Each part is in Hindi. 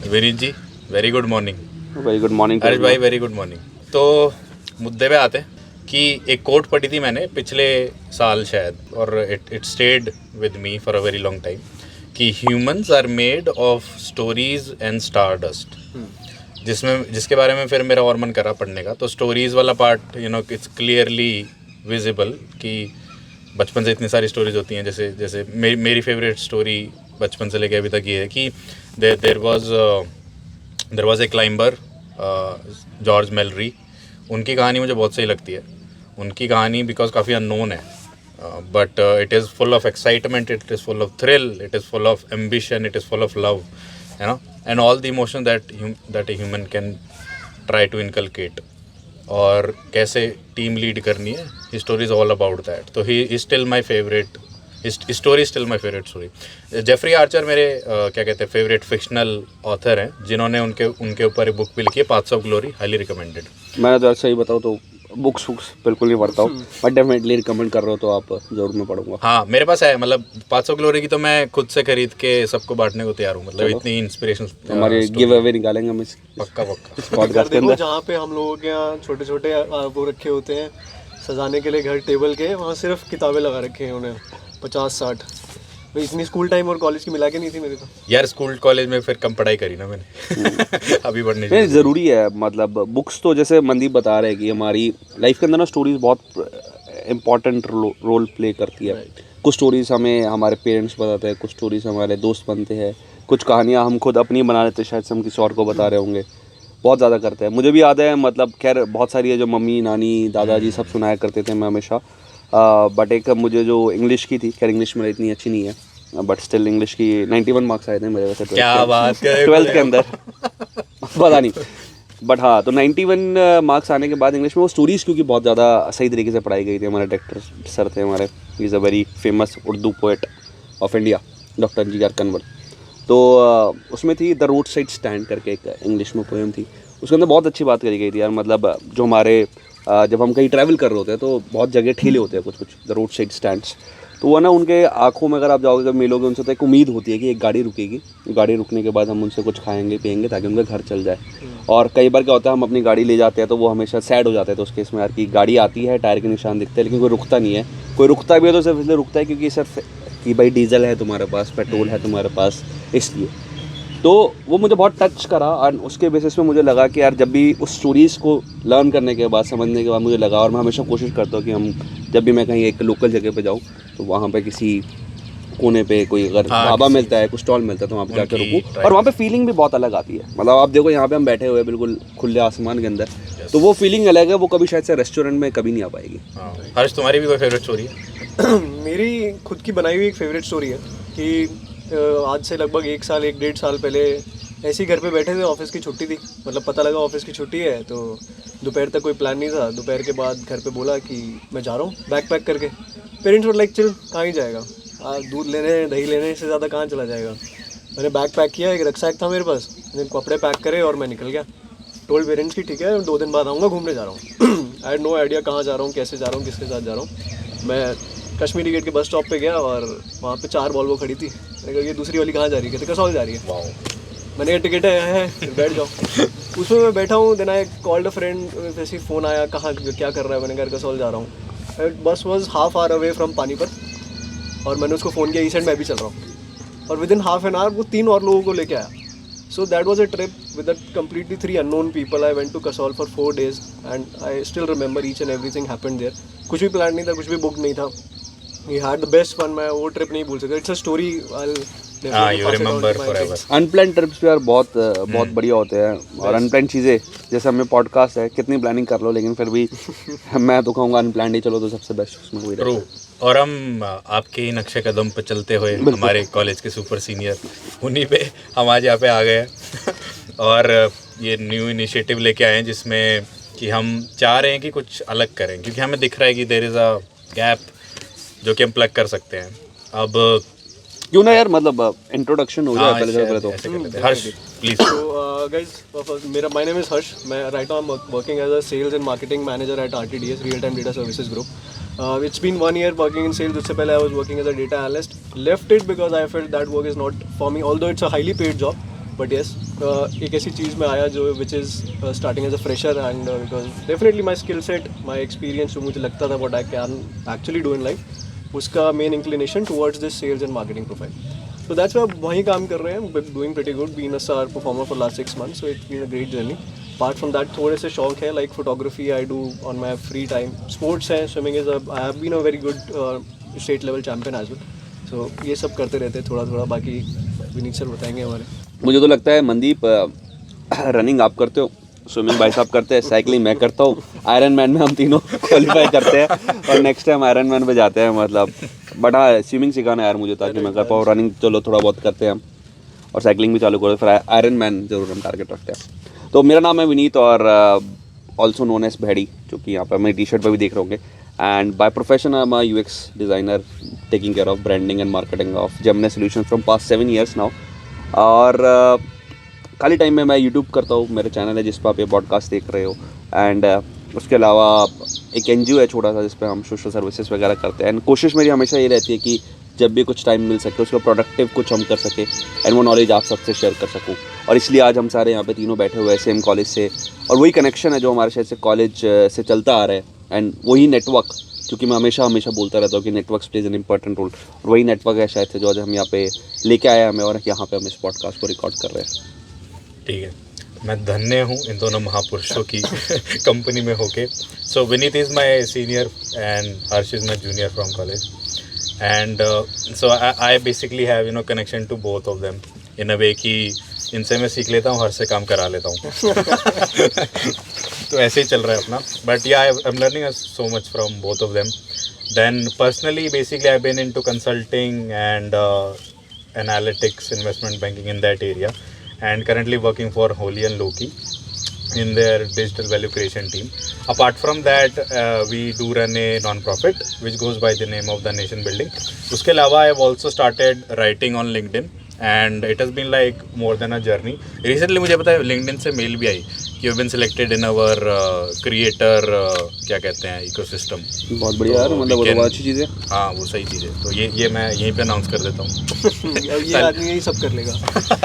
Vineet ji, very good morning. Very good morning Harsh भाई, वेरी गुड मॉर्निंग। तो मुद्दे पे आते हैं कि एक कोट पढ़ी थी मैंने पिछले साल शायद, और it stayed with me for a very long time, कि humans are made of stories and stardust, जिसके बारे में फिर मेरा और मन करा पढ़ने का। तो स्टोरीज वाला पार्ट इट्स क्लियरली विजिबल कि बचपन से इतनी सारी स्टोरीज होती हैं। जैसे जैसे मेरी फेवरेट स्टोरी बचपन से लेके अभी तक ये है कि there was a climber, George Mallory. उनकी कहानी मुझे बहुत सही लगती है। उनकी कहानी बिकॉज काफ़ी अननोन है, but it is full of excitement, it is full of thrill, it is full of ambition, it is full of love, and all the emotion that a human can try to inculcate. और कैसे टीम लीड करनी है, he story is all about that. तो he is still my favourite story, still my favourite story. Jeffrey Archer मेरे क्या कहते हैं फेवरेट फिक्शनल ऑथर हैं, जिन्होंने उनके ऊपर एक बुक भी लिखी है, paths of glory, highly recommended. मैं तो सही बताऊँ तो बुक्स बिल्कुल नहीं पढ़ता हूँ, बट डेफिनेटली रिकमेंड कर रहे हो तो आप जरूर मैं पढ़ूंगा। हाँ, मेरे पास है, मतलब पाथ्स ऑफ ग्लोरी की तो मैं खुद से खरीद के सबको बांटने को तैयार हूँ। मतलब इतनी इंस्पिरेशन। हमारे गिव अवे निकालेंगे हम इस पक्का पॉडकास्ट के अंदर। जहाँ पे हम लोगों के यहाँ छोटे छोटे वो रखे होते हैं सजाने के लिए घर टेबल के, वहाँ सिर्फ किताबें लगा रखे हैं उन्हें 50-60। भाई इतनी स्कूल टाइम और कॉलेज की मिला के नहीं थी मेरी तो। यार स्कूल कॉलेज में फिर कम पढ़ाई करी ना मैंने अभी पढ़ने नहीं, ज़रूरी है। मतलब बुक्स तो जैसे मनदीप बता रहे हैं कि हमारी लाइफ के अंदर ना स्टोरीज बहुत इम्पॉर्टेंट रोल प्ले करती है। कुछ स्टोरीज हमें हमारे पेरेंट्स बताते हैं, कुछ स्टोरीज हमारे दोस्त बनते हैं, कुछ कहानियाँ हम खुद अपनी बना लेते हैं, शायद से हम किसी और को बता रहे होंगे। बहुत ज़्यादा करते हैं। मुझे भी याद है, मतलब खैर बहुत सारी है जो मम्मी नानी दादाजी सब सुनाया करते थे मैं हमेशा। बट एक मुझे जो इंग्लिश की थी, खैर इंग्लिश मेरी इतनी अच्छी नहीं है, बट स्टिल इंग्लिश की 91 मार्क्स आए थे मेरे वैसे क्या बात कर 12th के अंदर पता नहीं, बट हाँ, तो 91 मार्क्स आने के बाद इंग्लिश में वो स्टोरीज़ क्योंकि बहुत ज़्यादा सही तरीके से पढ़ाई गई थी। हमारे डायरेक्टर सर थे हमारे, he is a very famous Urdu poet of India, doctor G R Kanwar. तो उसमें थी द रोड साइड स्टैंड करके एक इंग्लिश में पोएम थी। उसके अंदर बहुत अच्छी बात करी गई थी यार। मतलब जो हमारे जब हम कहीं ट्रैवल कर रहे होते हैं तो बहुत जगह ठेले होते हैं कुछ द रोड साइड स्टैंड्स। तो वो ना उनके आंखों में अगर आप जाओगे, जब मिलोगे उनसे, तो एक उम्मीद होती है कि एक गाड़ी रुकेगी, गाड़ी रुकने के बाद हम उनसे कुछ खाएंगे पिएंगे ताकि उनका घर चल जाए। और कई बार क्या होता है, हम अपनी गाड़ी ले जाते हैं तो वो हमेशा सैड हो जाते हैं। तो उस केस में यार कि गाड़ी आती है, टायर के निशान दिखते हैं, लेकिन कोई रुकता नहीं है। कोई रुकता भी है तो सिर्फ इसलिए रुकता है क्योंकि सिर्फ कि भाई डीजल है तुम्हारे पास, पेट्रोल है तुम्हारे पास, इसलिए। तो वो मुझे बहुत टच करा और उसके बेसिस में मुझे लगा कि यार जब भी उस स्टोरीज़ को लर्न करने के बाद, समझने के बाद मुझे लगा, और मैं हमेशा कोशिश करता हूँ कि हम जब भी मैं कहीं एक लोकल जगह पे जाऊँ तो वहाँ पे किसी कोने पे कोई अगर ढाबा मिलता है, कुछ स्टॉल मिलता है, तो वहाँ पे जाकर रुकूँ। और वहाँ पे फीलिंग भी बहुत अलग आती है। मतलब आप देखो यहाँ पे हम बैठे हुए हैं बिल्कुल खुले आसमान के अंदर, तो वो फीलिंग अलग है, वो कभी शायद से रेस्टोरेंट में कभी नहीं आ पाएगी। हर्ष, तुम्हारी भी कोई फेवरेट स्टोरी है? मेरी खुद की बनाई हुई एक फेवरेट स्टोरी है कि आज से लगभग 1-1.5 साल पहले ऐसे ही घर पे बैठे थे, ऑफिस की छुट्टी थी। मतलब पता लगा ऑफिस की छुट्टी है, तो दोपहर तक कोई प्लान नहीं था। दोपहर के बाद घर पे बोला कि मैं जा रहा हूँ बैग पैक करके। पेरेंट्स वर लाइक चिल, कहाँ ही जाएगा, दूध लेने दही लेने से ज़्यादा कहाँ चला जाएगा। मैंने बैग पैक किया, एक रक्सैक था मेरे पास, मैंने कपड़े पैक करे और मैं निकल गया। टोल्ड पेरेंट्स की ठीक है 2 दिन बाद आऊँगा, घूमने जा रहा हूँ। आई हैड नो आइडिया कहाँ जा रहा हूँ, कैसे जा रहा हूँ, किसके साथ जा रहा हूँ। मैं कश्मीरी गेट के बस स्टॉप पे गया और वहाँ पे 4 वॉल्वो खड़ी थी। मैंने कहा ये दूसरी वाली कहाँ जा रही है, कहते कसौल जा रही है। मैंने कहा टिकट है फिर बैठ जाओ। उसमें मैं बैठा हूँ, then I called a friend, जैसे फ़ोन आया, कहाँ क्या कर रहा है, मैंने कहा कसौल जा रहा हूँ। बस was half hour away from Panipat, और मैंने उसको फ़ोन किया ई सेंड मैं भी चल रहा हूँ, और with in half an hour वो 3 और लोगों को लेके आया। So that was a trip with completely 3 unknown people. I went to Kasol for 4 days and I still remember each and everything happened there. कुछ भी प्लान नहीं था, कुछ भी बुक नहीं था। We had the best fun. मैं वो ट्रिप नहीं भूल सकता। It's a story I'll you remember forever. Unplanned trips यार बहुत बढ़िया होते हैं। और अनप्लान चीज़ें, जैसे हमें पॉडकास्ट है, कितनी प्लानिंग कर लो लेकिन फिर भी मैं तो कहूँगा अनप्लान ही चलो तो सबसे बेस्ट उसमें कोई ट्रू। और हम आपके ही नक्शे कदम पे चलते हुए हमारे कॉलेज के सुपर सीनियर, उन्हीं पे हम आज यहाँ पे आ गए हैं और ये न्यू इनिशिएटिव लेके आए हैं जिसमें कि हम चाह रहे हैं कि कुछ अलग करें, क्योंकि हमें दिख रहा है कि देयर इज़ अ गैप जो कि हम प्लग कर सकते हैं। अब क्यों ना यार, मतलब इंट्रोडक्शन हो जाए पहले तो हर्ष please. So guys, my name is Harsh. Right now I'm working as a sales and marketing manager at RTDS, Real Time Data Services Group. It's been 1 year working in sales. उससे पहले I was working as a data analyst. Left it because I felt that work is not for me. Although it's a highly paid job, but yes एक ऐसी चीज़ में आया जो which is starting as a fresher and because definitely my skill set my experience जो मुझे लगता था what I can actually do in life उसका main inclination towards this sales and marketing profile. So that's why वहीं काम कर रहे हैं, doing pretty good, being a star performer for last 6 months, so it's been a great journey. Apart from that थोड़े से शौक है like photography I do on my free time. Sports है, swimming is I have been a very good state level champion as well. So ये सब करते रहते हैं थोड़ा बाकी विनीत सर बताएंगे हमारे. मुझे तो लगता है मनदीप रनिंग आप करते हो, स्विमिंग भाई साहब करते हैं, साइकिलिंग मैं करता हूँ, आयरन मैन में हम तीनों क्वालिफाई करते हैं और नेक्स्ट टाइम आयरन मैन पे जाते हैं मतलब. बट हाँ स्विमिंग सिखाना है यार मुझे ताकि मैं कर पाऊँ. रनिंग चलो थोड़ा बहुत करते हैं हम और साइकिलिंग भी चालू करो, फिर आयरन मैन जरूर हम टारगेट रखते हैं. तो मेरा नाम है विनीत और ऑल्सो नोन एज भैड़ी, जो कि यहाँ पर मेरी टी शर्ट पर भी देख रहे होंगे. And by profession I am a UX designer taking care of branding and marketing of Gemini solutions from past 7 years now. और खाली टाइम में मैं यूट्यूब करता हूँ, मेरा चैनल है जिस पर आप ये पॉडकास्ट देख रहे हो. एंड उसके अलावा एक NGO है छोटा सा जिस पर हम सोशल सर्विसेज वगैरह करते हैं. एंड कोशिश मेरी हमेशा ये रहती है कि जब भी कुछ टाइम मिल सके उसको प्रोडक्टिव कुछ हम कर सके एंड वो नॉलेज आप सबसे शेयर कर सकूँ. और इसलिए आज हम सारे यहाँ पे तीनों बैठे हुए हैं सेम कॉलेज से, और वही कनेक्शन है जो हमारे शायद से कॉलेज से चलता आ रहा है. एंड वही नेटवर्क, क्योंकि मैं हमेशा बोलता रहता हूँ कि network plays an important role, और वही नेटवर्क है शायद से जो आज हम यहाँ पे लेके आए हमें और यहाँ पे हम इस पॉडकास्ट को रिकॉर्ड कर रहे हैं. ठीक है, मैं धन्य हूँ इन दोनों महापुरुषों की कंपनी में होके. So Vineet is my senior and Harsh is my junior from college. And so I basically have connection to both of them in a way कि इनसे मैं सीख लेता हूँ, हर्ष से काम करा लेता हूँ. तो ऐसे ही चल रहा है अपना. But yeah I am learning so much from both of them. Then personally basically I been into consulting and analytics, investment banking in that area. And currently working for Holy and Loki in their digital value creation team. Apart from that, we do run a non-profit which goes by the name of the Nation Building. उसके अलावा I have also started writing on LinkedIn and it has been like more than a journey. Recently मुझे पता है LinkedIn से मेल भी आई कि you've been selected in our creator क्या कहते हैं ecosystem. बहुत बढ़िया यार, मतलब वो तो बहुत अच्छी चीज़ है. हाँ वो सही चीज़ है. तो ये मैं यहीं पे अनाउंस कर देता हूँ. ये आदमी यही सब कर लेगा.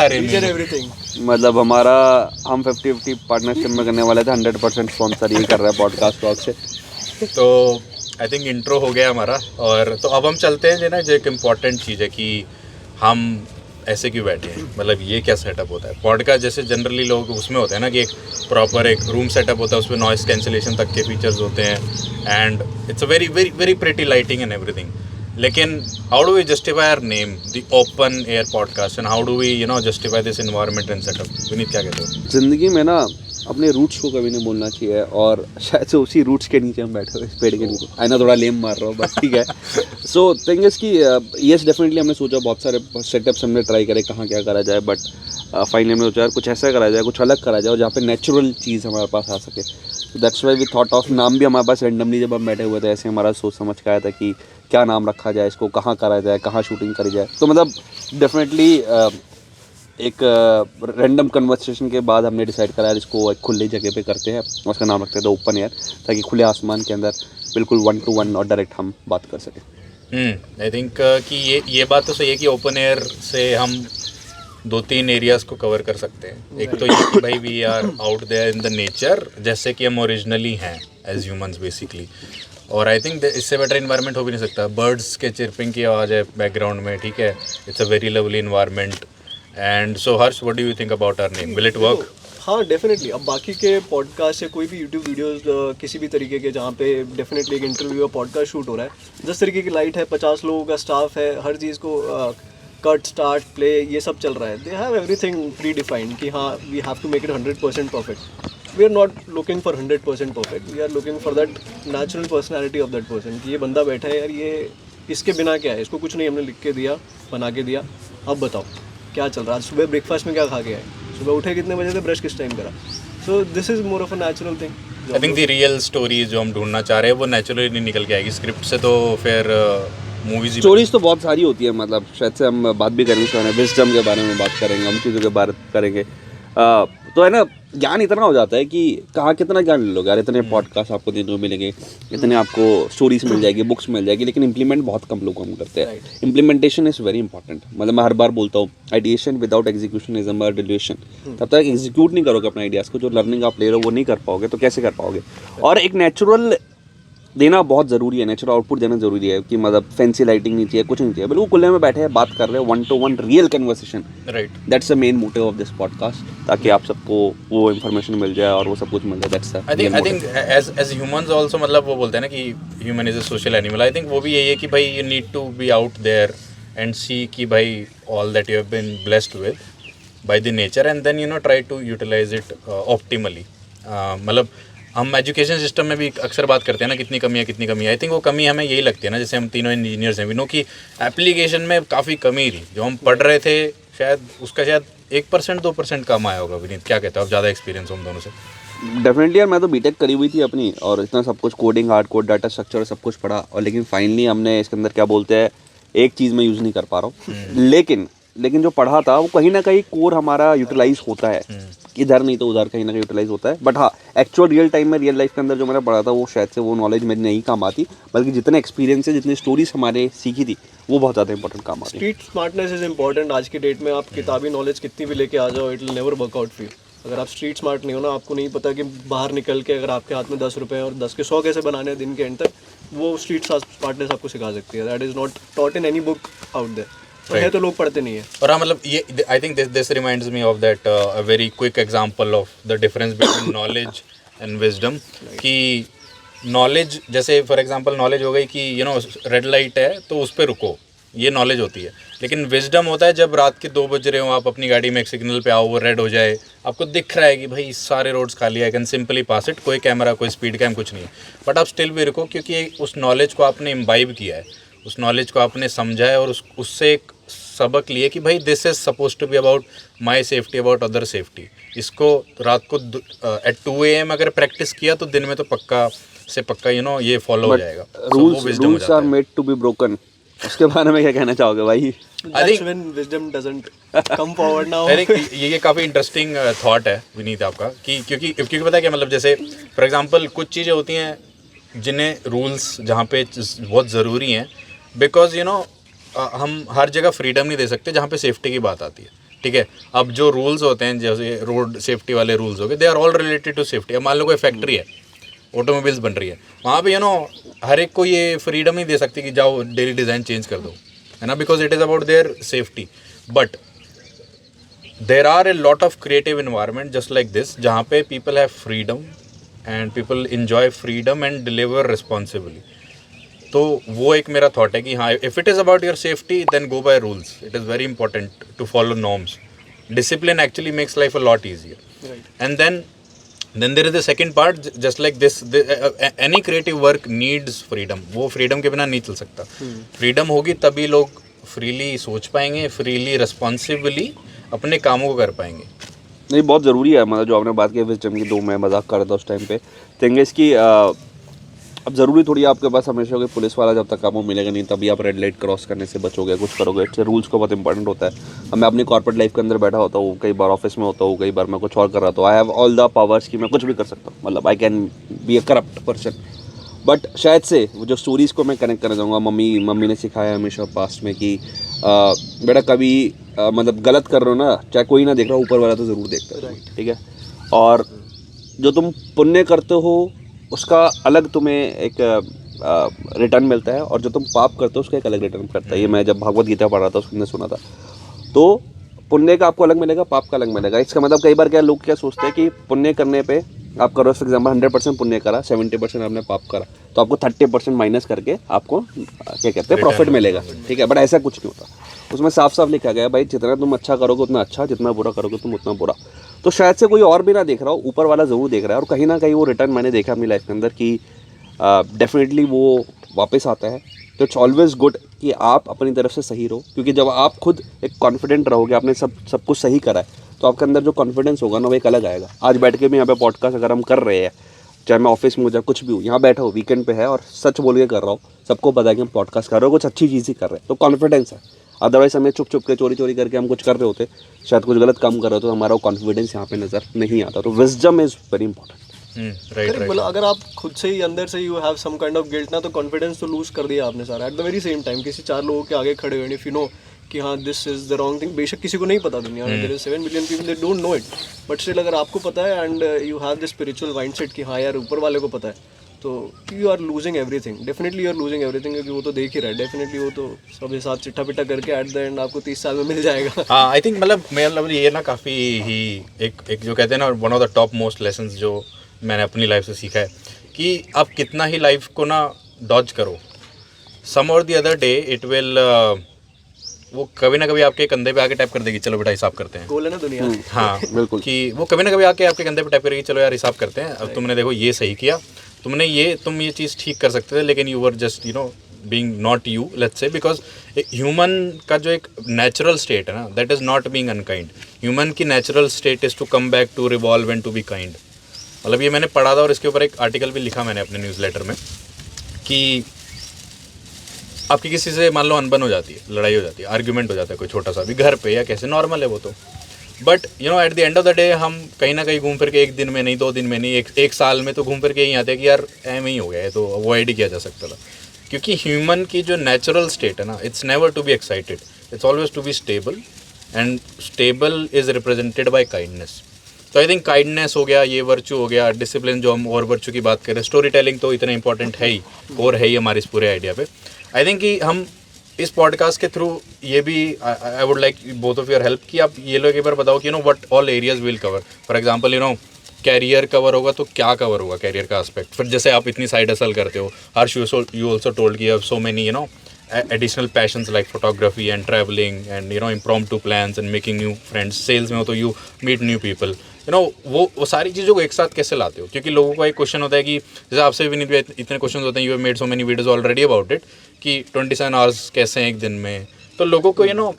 अरे एवरीथिंग. मतलब हम 50-50 पार्टनरशिप में करने वाले थे, 100% स्पॉन्सर यही कर रहा है पॉडकास्ट टॉक से. तो आई थिंक इंट्रो हो गया हमारा, और तो अब हम चलते हैं जो एक इम्पॉर्टेंट चीज़ है कि हम ऐसे क्यों बैठे हैं, मतलब ये क्या सेटअप होता है. पॉडकास्ट जैसे जनरली लोग उसमें होते हैं ना कि एक प्रॉपर एक रूम सेटअप होता है, उसमें नॉइस कैंसिलेशन तक के फीचर्स होते हैं and it's a very very very pretty lighting and everything. लेकिन how do we justify our name the open air podcast and how do we justify this environment and setup. Vineet क्या कहते हो? ज़िंदगी में ना अपने रूट्स को कभी नहीं भूलना चाहिए, और शायद से उसी रूट्स के नीचे हम बैठे हुए इस पेड़ के नीचे. आई ना थोड़ा लेम मार रहा हूँ बट ठीक है. सो थिंग इज़ कि येस डेफिनेटली हमने सोचा, बहुत सारे सेटअप्स हमने ट्राई करे कहाँ क्या करा जाए, बट फाइनली हमने सोचा यार कुछ ऐसा करा जाए, कुछ अलग करा जाए, और जहाँ पे नेचुरल चीज़ हमारे पास आ सके. That's why we thought of नाम भी हमारे पास रेंडमली जब हम बैठे हुए थे ऐसे हमारा सोच समझ के आया था कि क्या नाम रखा जाए, इसको कहाँ करा जाए, कहाँ शूटिंग करी जाए. तो मतलब डेफिनेटली एक रैंडम कन्वर्सेशन के बाद हमने डिसाइड करा इसको एक खुली जगह पे करते हैं, उसका नाम रखते हैं द ओपन एयर, ताकि खुले आसमान के अंदर बिल्कुल 1-to-1 और डायरेक्ट हम बात कर सकें. आई थिंक कि ये बात तो सही है कि ओपन एयर से हम 2-3 एरियाज़ को कवर कर सकते हैं. एक तो ये कि भाई we are out there in the nature जैसे कि हम ओरिजिनली हैं एज ह्यूमंस बेसिकली. और आई थिंक इससे बेटर इन्वायरमेंट हो भी नहीं सकता. बर्ड्स के चिरपिंग की आवाज़ है बैकग्राउंड में, ठीक है. It's a very lovely environment. And so Harsh, what do you think about our name? Will it work? हाँ डेफिनेटली. अब बाकी के पॉडकास्ट या कोई भी यूट्यूब वीडियोस किसी भी तरीके के जहाँ पे डेफिनेटली एक इंटरव्यू या पॉडकास्ट शूट हो रहा है, जिस तरीके की लाइट है, 50 लोगों का स्टाफ है, हर चीज़ को कट स्टार्ट प्ले ये सब चल रहा है. They have everything predefined कि हाँ we have to make it 100% perfect. We are not looking for 100% perfect. We are looking for that natural personality of that person कि ये बंदा बैठा है यार, ये इसके बिना क्या है, इसको कुछ नहीं हमने लिख के दिया, बना के दिया, अब बताओ क्या चल रहा है, आज सुबह ब्रेकफास्ट में क्या खा के आए, सुबह उठे कितने बजे थे, ब्रश किस टाइम करा. So this is more of a natural thing. I think the real story जो हम ढूंढना चाह रहे हैं वो नेचुरली नहीं निकल के आएगी स्क्रिप्ट से. तो फिर मूवीज स्टोरीज तो बहुत सारी होती है, मतलब शायद से हम बात भी करेंगे, विजडम के बारे में बात करेंगे, हम चीज़ों के बारे करेंगे. तो है ना, ज्ञान इतना हो जाता है कि कहाँ कितना ज्ञान ले लोगे यार, इतने पॉडकास्ट आपको देखने को मिलेंगे, इतने आपको स्टोरीज मिल जाएगी, बुक्स मिल जाएगी, लेकिन इंप्लीमेंट बहुत कम लोग हम करते हैं. Implementation is very important. मतलब मैं हर बार बोलता हूँ, ideation without execution is a mere delusion. तब तक एग्जीक्यूट नहीं करोगे अपने आइडियाज़ को, जो लर्निंग आप ले रहे हो वो नहीं कर पाओगे, तो कैसे कर पाओगे. और एक नेचुरल देना बहुत ज़रूरी है, नेचुरल आउटपुट देना ज़रूरी है कि मतलब फैंसी लाइटिंग नहीं चाहिए, कुछ नहीं चाहिए, बिल्कुल खुले में बैठे हैं, बात कर रहे हैं, 1-to-1 real conversation. Right. That's the main motive of this podcast, ताकि आप सबको वो इन्फॉर्मेशन मिल जाए और वो सब कुछ मिल जाए. That's the I think as humans also, मतलब वो बोलते हैं ना कि human is a social animal. I think वो भी यही है कि भाई you need to be out there and see कि भाई all that you have been blessed with by the nature, and then you know try to utilize it optimally. मतलब हम एजुकेशन सिस्टम में भी अक्सर बात करते हैं ना कितनी कमी है. आई थिंक वो कमी हमें यही लगती है ना, जैसे हम तीनों इंजीनियर्स हैं, वी नो कि एप्लीकेशन में काफ़ी कमी थी. जो हम पढ़ रहे थे शायद उसका शायद 1% 2% कम आया होगा. विनीत क्या कहते हो आप, ज़्यादा एक्सपीरियंस हम दोनों से? डेफिनेटली यार, मैं तो बीटेक करी हुई थी अपनी, और इतना सब कुछ coding, hard code, data structure सब कुछ पढ़ा, और लेकिन फाइनली हमने इसके अंदर क्या बोलते हैं, एक चीज़ मैं यूज़ नहीं कर पा रहा हूँ. लेकिन जो पढ़ा था वो कहीं ना कहीं कोर हमारा यूटिलाइज होता है, इधर नहीं तो उधर कहीं ना कहीं यूटिलाइज होता है. बट हाँ, एक्चुअल रियल टाइम में, रियल लाइफ के अंदर जो मैंने पढ़ा था वो शायद से वो नॉलेज मेरी नहीं काम आती, बल्कि जितने एक्सपीरियंस है, जितनी स्टोरीज हमारे सीखी थी, वो बहुत ज़्यादा इंपॉर्टेंट काम आती है. Street smartness is important. आज की डेट में आप किताबी नॉलेज कितनी भी लेके आ जाओ, it will never work out for you. अगर आप स्ट्रीट स्मार्ट नहीं हो ना, आपको नहीं पता कि बाहर निकल के अगर आपके हाथ में 10 रुपये और 10 के 100 कैसे बनाने हैं दिन के एंड तक, वो स्ट्रीट स्मार्टनेस आपको सिखा सकती है. That is not taught in any book out there. है तो लोग पढ़ते नहीं है. और हाँ, मतलब ये I think this reminds me of that a very quick example of the difference between knowledge and wisdom. कि नॉलेज, जैसे फॉर एग्जांपल नॉलेज हो गई कि यू नो रेड लाइट है तो उस पर रुको, ये नॉलेज होती है. लेकिन विजडम होता है जब रात के 2 बज रहे हो, आप अपनी गाड़ी में एक सिग्नल पे आओ, वो रेड हो जाए, आपको दिख रहा है कि भाई सारे रोड्स खाली, I can simply pass it, कोई कैमरा, कोई स्पीड कैम, कुछ नहीं है, बट आप स्टिल भी रुको, क्योंकि उस नॉलेज को आपने इम्बाइब किया है, उस नॉलेज को आपने समझा है, और उससे एक सबक लिए कि भाई this is suppose to be about my safety, about other safety. इसको रात को एट 2 AM अगर प्रैक्टिस किया तो दिन में तो पक्का से पक्का यू नो ये फॉलो हो जाएगा. Rules are made to be broken. उसके बारे में क्या कहना चाहोगे भाई? I think when wisdom doesn't come forward now. I think ये काफ़ी इंटरेस्टिंग थॉट है विनीत आपका, कि क्योंकि पता है क्या, मतलब जैसे फॉर एग्जांपल कुछ चीज़ें होती हैं जिन्हें रूल्स जहाँ पे बहुत ज़रूरी हैं, बिकॉज यू नो हम हर जगह फ्रीडम नहीं दे सकते जहाँ पे सेफ्टी की बात आती है. ठीक है, अब जो रूल्स होते हैं, जैसे रोड सेफ्टी वाले रूल्स हो गए, they are all related to safety. अब मान लो कोई फैक्ट्री है, ऑटोमोबाइल्स बन रही है, वहाँ पे यू नो हर एक को ये फ्रीडम नहीं दे सकती कि जाओ डेली डिज़ाइन चेंज कर दो, है ना, because it is about their safety. But there are a lot of creative environment just like this, जहाँ पे people have freedom and people enjoy freedom and deliver responsibly. तो वो एक मेरा थॉट है कि हाँ, if it is about your safety then go by rules. It is very important to follow norms. Discipline actually makes life a lot easier. And then there is the second part, just like this, any creative work needs freedom. वो freedom के बिना नहीं चल सकता. freedom होगी तभी लोग freely सोच पाएंगे, freely responsibly अपने कामों को कर पाएंगे. नहीं, बहुत ज़रूरी है. मतलब जो आपने बात की विजडम की, 2 मैं मजाक कर रहा था उस टाइम पे. थिंग इज़ कि अब ज़रूरी थोड़ी आपके पास हमेशा होगी पुलिस वाला, जब तक आपको मिलेगा नहीं तभी आप रेड लाइट क्रॉस करने से बचोगे, कुछ करोगे. इससे रूल्स को बहुत इंपॉर्टेंट होता है. अब मैं अपनी कॉर्पोरेट लाइफ के अंदर बैठा होता हूँ, कई बार ऑफिस में होता हूँ, कई बार मैं कुछ और कर रहा हूँ. I have all the powers कि मैं कुछ भी कर सकता हूँ. मतलब I can be a corrupt person. But शायद से वो जो स्टोरीज़ को मैं कनेक्ट करना चाहूँगा, मम्मी ने सिखाया हमेशा पास्ट में कि बेटा कभी मतलब गलत कर रहे हो ना, चाहे कोई ना देख रहा हो, ऊपर वाला तो ज़रूर देखता है. ठीक है, और जो तुम पुण्य करते हो उसका अलग तुम्हें एक रिटर्न मिलता है, और जो तुम पाप करते हो उसका एक अलग रिटर्न करता है. ये मैं जब भागवत गीता पढ़ रहा था उसके अंदर सुना था. तो पुण्य का आपको अलग मिलेगा, पाप का अलग मिलेगा. इसका मतलब कई बार क्या लोग क्या सोचते हैं कि पुण्य करने पे आप करो, फॉर एग्जाम्पल 100% पुण्य करा, 70% आपने पाप करा, तो आपको 30% माइनस करके आपको क्या कहते हैं प्रॉफिट मिलेगा. ठीक है, बट ऐसा कुछ नहीं होता. उसमें साफ साफ लिखा गया भाई जितना तुम अच्छा करोगे उतना अच्छा, जितना बुरा करोगे तुम उतना बुरा. तो शायद से कोई और भी ना देख रहा हो, ऊपर वाला ज़रूर देख रहा है, और कहीं ना कहीं वो रिटर्न मैंने देखा अपनी लाइफ के अंदर कि डेफिनेटली वो वापस आता है. तो इट्स ऑलवेज गुड कि आप अपनी तरफ से सही रहो, क्योंकि जब आप खुद एक कॉन्फिडेंट रहोगे, आपने सब कुछ सही करा है, तो आपके अंदर जो कॉन्फिडेंस होगा ना वो एक अलग आएगा. आज बैठ के भी यहाँ पे पॉडकास्ट अगर हम कर रहे हैं, चाहे मैं ऑफिस में हूँ, चाहे कुछ भी हूँ, यहाँ बैठा हूँ, वीकेंड पे है और सच बोल के कर रहा हूँ, सबको पता है कि हम पॉडकास्ट कर रहे हो, कुछ अच्छी चीज़ ही कर रहे हैं, तो कॉन्फिडेंस है. अदरवाइज हमें छुप छुप के चोरी करके हम कुछ कर रहे होते, शायद कुछ गलत काम कर रहे होते, तो हमारा कॉन्फिडेंस यहाँ पे नज़र नहीं आता. तो wisdom is very important. Right. मतलब अगर आप खुद से ही अंदर से you have some kind of guilt ना, तो कॉन्फिडेंस तो लूज कर दिया आपने सारा. At the very same time किसी 4 लोगों के आगे खड़े हुए, इफ यू नो कि हाँ this is the wrong thing, बेशक किसी को नहीं पता दुनिया में, there is 7 billion people they don't know it, but still अगर आपको पता है and you have the spiritual mindset कि हाँ यार ऊपर वाले को पता है, तो you are losing everything. Definitely you are losing everything, क्योंकि वो तो देख ही रहा है. डेफिनेटली वो तो सब हिसाब चिट्ठा पिट्टा करके एट द एंड आपको 30 साल में मिल जाएगा. हाँ, आई थिंक मतलब ये ना काफ़ी ही एक जो कहते हैं ना, one of the top most lessons जो मैंने अपनी लाइफ से सीखा है कि आप कितना ही लाइफ को ना डॉज करो, सम और the other day it will वो कभी ना कभी आपके कंधे पे आके टैप कर देगी, चलो बेटा हिसाब करते हैं. गोल है ना दुनिया. हाँ बिल्कुल. कि वो कभी ना कभी आके आपके कंधे पे टैप करेगी, चलो यार हिसाब करते हैं, अब तुमने देखो ये सही किया, तुम ये चीज़ ठीक कर सकते थे, लेकिन you were just you know being not you, let's say, because human का जो एक नेचुरल स्टेट है ना, that is not being unkind. Human की natural state is to come back to revolve and to be kind. मतलब ये मैंने पढ़ा था और इसके ऊपर एक आर्टिकल भी लिखा मैंने अपने न्यूज़लेटर में कि आपकी किसी से मान लो अनबन हो जाती है, लड़ाई हो जाती है, आर्ग्यूमेंट हो जाता है कोई छोटा सा भी घर पे या कैसे, नॉर्मल है वो तो, but you know at the end of the day हम कहीं ना कहीं घूम फिर के 1 दिन में नहीं, 2 दिन में नहीं, एक साल में तो घूम फिर के यहीं आते हैं कि यार एम ही हो गया है, तो अवॉइड ही किया जा सकता था. क्योंकि ह्यूमन की जो नेचुरल स्टेट है ना, it's never to be excited, it's always to be stable, and stable is represented by kindness. तो आई थिंक काइंडनेस हो गया, ये वर्चू हो गया, डिसिप्लिन जो हम और वर्चू की बात करें, स्टोरी टेलिंग तो इतना इंपॉर्टेंट है ही और है ही हमारे इस पूरे आइडिया पे. आई थिंक कि हम इस पॉडकास्ट के थ्रू ये भी I would like both of your help कि आप ये लोग एक बार बताओ कि you know what all areas will cover. For example you know career cover होगा तो क्या कवर होगा कैरियर का एस्पेक्ट. फिर जैसे आप इतनी साइड हसल करते हो, हर्ष यू ऑल्सो टोल्ड कि so many you know additional passions like photography and traveling and you know impromptu plans and making new friends. sales में हो तो you meet new people, you know वो सारी चीज़ों को एक साथ कैसे लाते हो. क्योंकि लोगों का एक क्वेश्चन होता है कि जैसे आपसे भी नहीं इतने क्वेश्चन होते हैं, you have made so many videos already about it कि 27 hours कैसे हैं एक दिन में. तो लोगों को you know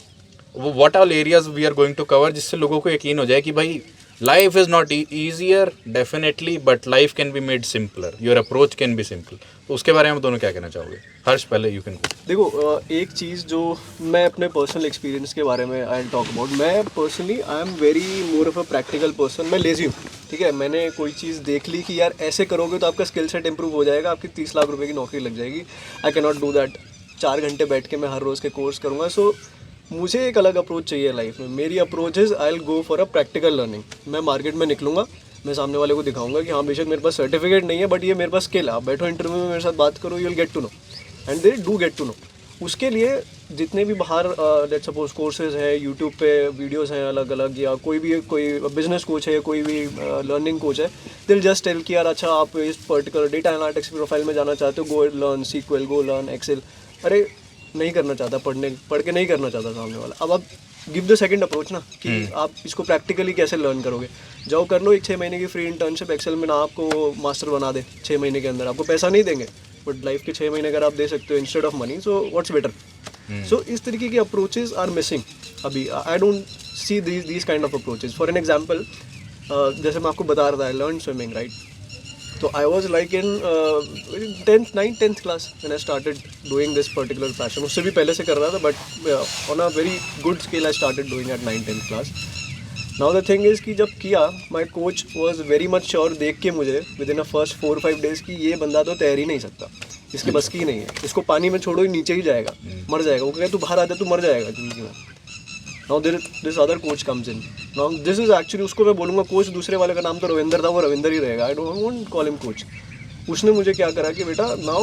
what all areas we are going to cover, जिससे लोगों को यकीन हो जाए कि भाई life is not easier definitely but life can be made simpler, your approach can be simple. तो उसके बारे में दोनों क्या कहना चाहोगे? हर्ष पहले यू कैन. देखो एक चीज़ जो मैं अपने पर्सनल एक्सपीरियंस के बारे में आई टॉक अबाउट, मैं personally I am very more of a practical person. मैं लेजी हूँ, ठीक है. मैंने कोई चीज़ देख ली कि यार ऐसे करोगे तो आपका स्किल सेट इंप्रूव हो जाएगा, आपकी 30 लाख रुपए की नौकरी लग जाएगी. I can not do that. 4 घंटे बैठ के मैं हर रोज़ के कोर्स करूँगा. सो मुझे एक अलग अप्रोच चाहिए लाइफ में. मेरी approach is I will go for a practical learning. मैं मार्केट में निकलूँगा, मैं सामने वाले को दिखाऊंगा कि हाँ बेशक मेरे पास सर्टिफिकेट नहीं है बट ये मेरे पास स्किल है. आप बैठो इंटरव्यू में मेरे साथ बात करो, you will get to know and they do get to know. उसके लिए जितने भी बाहर लेट्स सपोज कोर्सेज हैं, यूट्यूब पे वीडियोस हैं अलग अलग, या कोई बिजनेस कोच है, कोई भी लर्निंग कोच है, दिल जस्ट टेल कि यार अच्छा आप इस पर्टिकुलर डेटा एनालिटिक्स प्रोफाइल में जाना चाहते हो, go learn SQL, go learn Excel. अरे नहीं करना चाहता, पढ़ के नहीं करना चाहता सामने वाला. अब आप गिव द सेकंड अप्रोच ना कि आप इसको प्रैक्टिकली कैसे लर्न करोगे. जाओ कर लो एक 6 महीने की फ्री इंटर्नशिप एक्सेल में ना, आपको मास्टर बना दे 6 महीने के अंदर. आपको पैसा नहीं देंगे बट लाइफ के 6 महीने अगर आप दे सकते हो instead of money, so what's better. So इस तरीके की अप्रोचेज आर मिसिंग अभी. I don't see these kind of approaches. For an example जैसे मैं आपको बता रहा था, I learn swimming right. So I was like in 9th class when I started doing this particular passion. उससे भी पहले से कर रहा था but on a very good scale I started doing at 9th class. Now the thing is कि जब किया, my coach was very much sure देख के मुझे within a first 4-5 days कि ये बंदा तो तैर ही नहीं सकता, इसके बस की नहीं है, इसको पानी में छोड़ो ही नीचे ही जाएगा, मर जाएगा. वो कहे तू बाहर आ जा, तू मर जाएगा जिंदगी में. Now this other coach comes in. Now this is actually, उसको मैं बोलूँगा कोच, दूसरे वाले का नाम तो रविंदर था, वो रविंदर ही रहेगा. I don't want to call him coach. उसने मुझे क्या करा कि बेटा now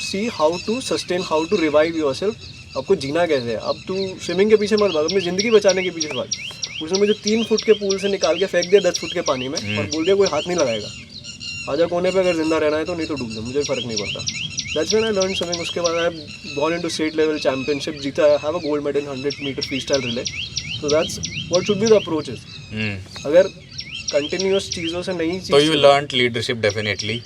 see how to sustain, how to revive yourself. आपको जीना कैसे है. अब तू स्विमिंग के पीछे मत भाग, अपनी ज़िंदगी बचाने के पीछे भाग. उसने मुझे 3 फुट के पूल से निकाल के फेंक दिया 10 फुट के पानी में और बोल दिया कोई हाथ नहीं लगाएगा, आजा कोने पे, अगर जिंदा रहना है तो, नहीं तो डूब जा, मुझे फ़र्क नहीं पड़ता. That's when I learned swimming. उसके बाद I have gone into state level championship, जीता. I have a gold medal 100 meter freestyle relay. So that's what should be the approaches. अगर continuous चीज़ों से नहीं तो you learned leadership definitely.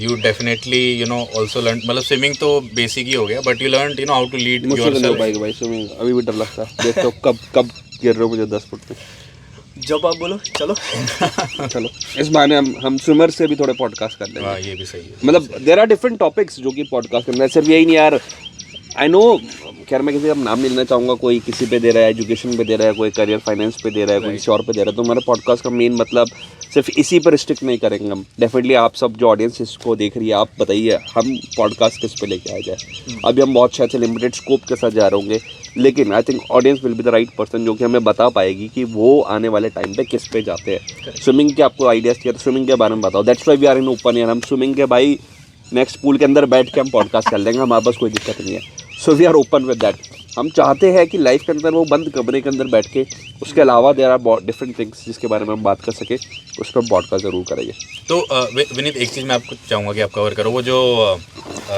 You definitely you know also learned, मतलब swimming तो basic ही हो गया, but you learned you know how to lead मुझसे तो yourself. नहीं भाई स्विमिंग अभी भी डर लगता है. देखो कब गिर रहे हो मुझे 10 फुट पे. जब आप बोलो चलो. चलो इस बहाने हम स्विमर से भी थोड़े पॉडकास्ट कर लेंगे. हाँ ये भी सही है. मतलब देयर आर डिफरेंट टॉपिक्स जो कि पॉडकास्ट करना है. सिर्फ यही नहीं यार आई नो, खैर मैं किसी का नाम नहीं लेना चाहूँगा, कोई किसी पे दे रहा है, एजुकेशन पे दे रहा है, कोई करियर फाइनेंस पे दे रहा है, कोई किसी और पे दे रहा है, तो हमारे पॉडकास्ट का मेन मतलब सिर्फ इसी पर रिस्ट्रिक्ट नहीं करेंगे हम। डेफिनेटली आप सब जो ऑडियंस इसको देख रही है, आप बताइए हम पॉडकास्ट किस पे लेके आ जाए। अभी हम बहुत शायद से लिमिटेड स्कोप के साथ जा रहे होंगे, लेकिन I think audience will be the right person जो कि हमें बता पाएगी कि वो आने वाले टाइम पे किस पे जाते हैं। स्विमिंग के आपको आइडियाज़ चाहिए तो स्विमिंग के बारे में बताओ, that's why we are in open air. हम स्विमिंग के भाई नेक्स्ट पूल के अंदर बैठ के हम पॉडकास्ट कर लेंगे, हमारे पास कोई दिक्कत नहीं है। So we are open with that. हम चाहते हैं कि लाइफ के अंदर वो बंद कमरे के अंदर बैठ के, उसके अलावा देयर आर डिफरेंट थिंग्स जिसके बारे में हम बात कर सके, उस पर पॉडकास्ट ज़रूर करेंगे। तो विनीत, एक चीज़ मैं आपको चाहूँगा कि आप कवर करो, वो जो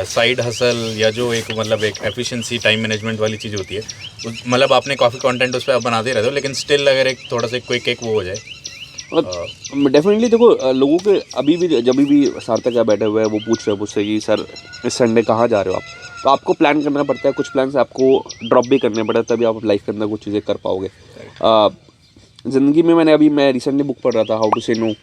साइड हसल या जो एक मतलब एक एफिशिएंसी टाइम मैनेजमेंट वाली चीज़ होती है, मतलब आपने काफ़ी कंटेंट उस पर आप बनाते रहते हो, लेकिन स्टिल अगर एक थोड़ा सा क्विक एक वो हो जाए। डेफिनेटली देखो, लोगों के अभी भी जब भी सार्थक यहाँ बैठे हुए हैं वो पूछ रहे हैं मुझसे कि सर इस संडे कहाँ जा रहे हो आप, तो आपको प्लान करना पड़ता है, कुछ प्लान आपको ड्रॉप भी करने पड़ते हैं, तभी आप लाइफ के अंदर कुछ चीज़ें कर पाओगे। ज़िंदगी में मैं रिसेंटली बुक पढ़ रहा था, हाउ टू से नो।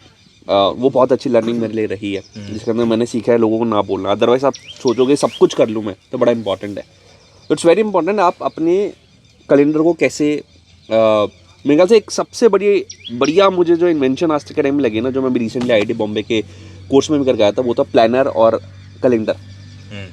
वो बहुत अच्छी लर्निंग मेरे लिए रही है, जिसके अंदर मैंने सीखा है लोगों को ना बोलना। अदरवाइज आप सोचोगे सब कुछ कर लूँ मैं, तो बड़ा इंपॉर्टेंट है। तो इट्स वेरी इंपॉर्टेंट आप अपने कैलेंडर को कैसे, मेरे ख्याल से एक सबसे बढ़िया मुझे जो इन्वेंशन आज तक के टाइम में लगी ना, जो मैं भी रिसेंटली IIT बॉम्बे के कोर्स में भी करके आया था, वो था प्लानर और कैलेंडर।